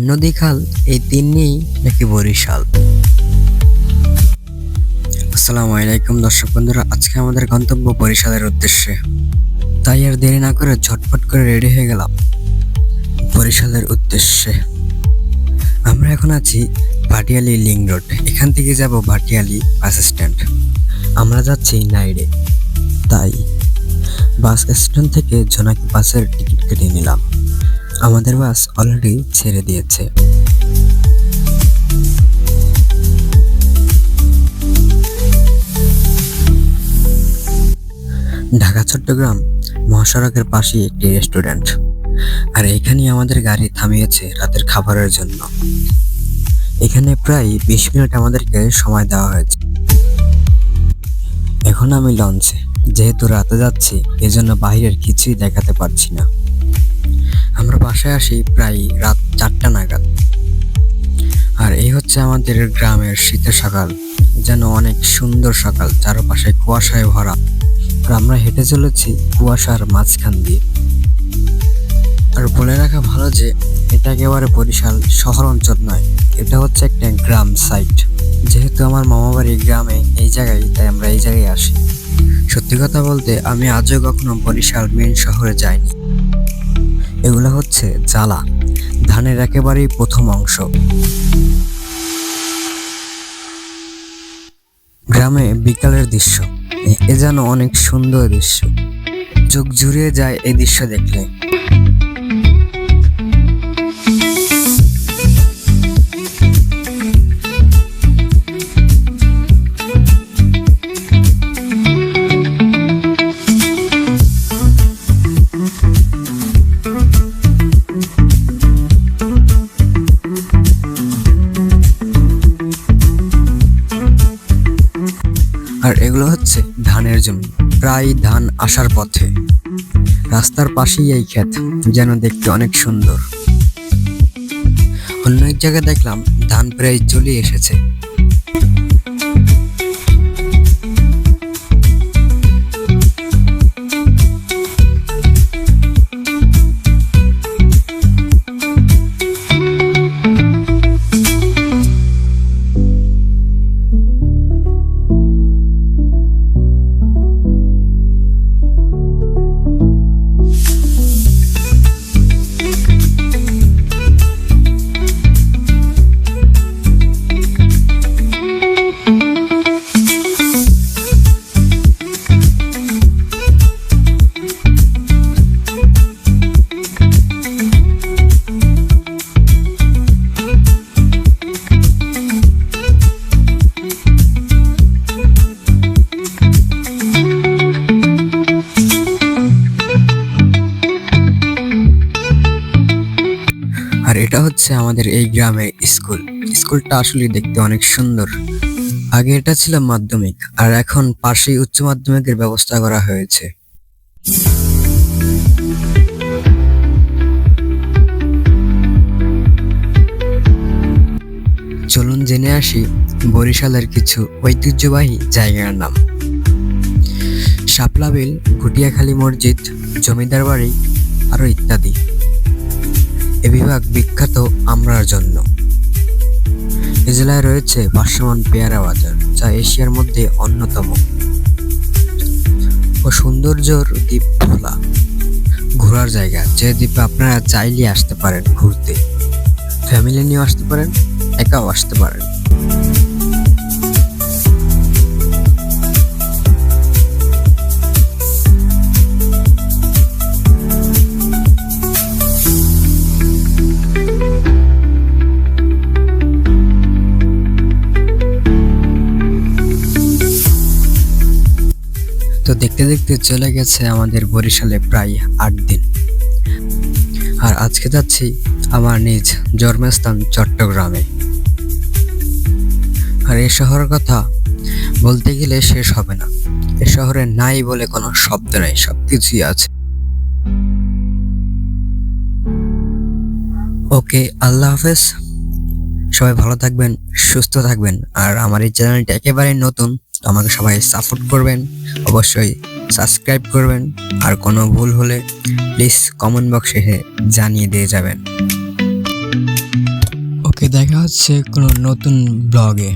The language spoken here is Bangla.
নদী খাল এই তিন নিয়েই নাকি বরিশাল। আসসালামু আলাইকুম দর্শক বন্ধুরা, আজকে আমাদের গন্তব্য বরিশালের উদ্দেশ্যে। তাই আর দেরি না করে ঝটপট করে রেডি হয়ে গেলাম বরিশালের উদ্দেশ্যে। আমরা এখন আছি ভাটিয়ালি লিংক রোড, এখান থেকে যাব ভাটিয়ালি বাস স্ট্যান্ড। আমরা যাচ্ছি নাইডে, তাই বাস স্ট্যান্ড থেকে জোনাকি বাসের টিকিট কেটে নিলাম। আমাদের বাস অলরেডি ছেড়ে দিয়েছে। ঢাকা চট্টগ্রাম মহাসড়কের পাশে একটি রেস্টুরেন্ট, আর এখানেই আমাদের গাড়ি থামিয়েছে রাতের খাবারের জন্য। এখানে প্রায় 20 মিনিট আমাদেরকে সময় দেওয়া হয়েছে। এখন আমি লঞ্চে, যেহেতু রাতে যাচ্ছি এজন্য বাইরের কিছুই দেখাতে পারছি না। আমরা বাসায় আসি প্রায় রাত 4টা নাগাদ। আর এই হচ্ছে আমাদের গ্রামের শীতের সকাল, যেন অনেক সুন্দর সকাল, চারপাশে কুয়াশায় ভরা। আর আমরা হেঁটে চলেছি কুয়াশার মাঝখান দিয়ে। আর বলে রাখা ভালো যে এটা একেবারে বরিশাল শহর অঞ্চল নয়, এটা হচ্ছে একটা গ্রাম সাইট। যেহেতু আমার মামাবাড়ি গ্রামে এই জায়গায়, তাই আমরা এই জায়গায় আসি। সত্যি কথা বলতে আমি আজও কখনো বরিশাল মেন শহরে যাইনি। এগুলো হচ্ছে জ্বালা, ধানের একেবারেই প্রথম অংশ। গ্রামে বিকালের দৃশ্য, এ যেন অনেক সুন্দর দৃশ্য, চোখ জুড়িয়ে যায় এই দৃশ্য দেখলে। আর এগুলো হচ্ছে ধানের জমি, প্রায় ধান আসার পথে। রাস্তার পাশেই এই ক্ষেত, যেন দেখতে অনেক সুন্দর। অন্য এক জায়গায় দেখলাম ধান প্রায় চলে এসেছে। আর এটা হচ্ছে আমাদের এই গ্রামের স্কুল। স্কুলটা আসলে দেখতে অনেক সুন্দর। আগে এটা ছিল মাধ্যমিক, আর এখন পাশেই উচ্চ মাধ্যমিকের ব্যবস্থা করা হয়েছে। চলুন জেনে আসি বরিশালের কিছু ঐতিহ্যবাহী জায়গার নাম। শাপলা বিল, ঘুটিয়াখালী মসজিদ, জমিদার বাড়ি, আরো ইত্যাদি। এ বিভাগ বিখ্যাত আমড়ার জন্য। এ জেলায় রয়েছে ভাসমান পেয়ারা বাজার, যা এশিয়ার মধ্যে অন্যতম। ও সৌন্দর্যর দ্বীপ ভোলা, ঘোরার জায়গা, যে দ্বীপে আপনারা চাইলে আসতে পারেন ঘুরতে। ফ্যামিলি নিয়েও আসতে পারেন, একাও আসতে পারেন। তো দেখতে দেখতে চলে গেছে আমাদের বরিশালে প্রায় 8 দিন। আর আজকে যাচ্ছি আমার নিজ জন্মস্থান চট্টগ্রামে। আর এই শহরের কথা বলতে গেলে শেষ হবে না। এ শহরে নাই বলে কোনো শব্দ নাই, সবকিছুই আছে। ওকে, আল্লাহ হাফেজ। সবাই ভালো থাকবেন, সুস্থ থাকবেন। আর আমার এই চ্যানেলটা একেবারেই নতুন, তো আমাকে সবাই সাপোর্ট করবেন, অবশ্যই সাবস্ক্রাইব করবেন। আর কোনো ভুল হলে প্লিজ কমেন্ট বক্সে জানিয়ে দিয়ে যাবেন। দেখা হচ্ছে কোনো নতুন ব্লগে।